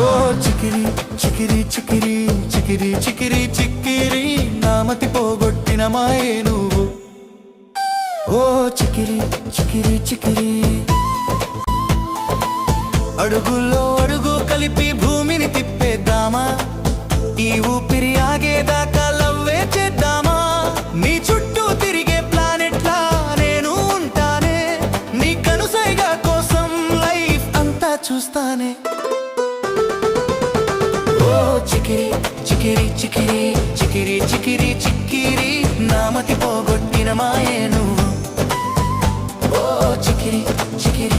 ఓ చికిరి చికిరి చికిరి చికిరి చికిరి చిక్కిరి నామతి పోగొట్టిన మాయే నువ్వు. ఓ చికిరి చికిరి చికిరి అడుగుల్లో అడుగు కలిపి భూమిని తిప్పేద్దామా, ఈ ఊపిరి ఆగేదాకా లవ్వే చేద్దామా. నీ చుట్టూ తిరిగే ప్లానెట్లా నేను ఉంటానే, నీ కనుసైగా కోసం లైఫ్ అంతా చూస్తానే. ఓ చికిరి చికిరి చికిరి చికిరి చికిరి చిక్కిరి నామతి పోగొట్టిన మాయే నువ్వు. ఓ చికిరి చికిరి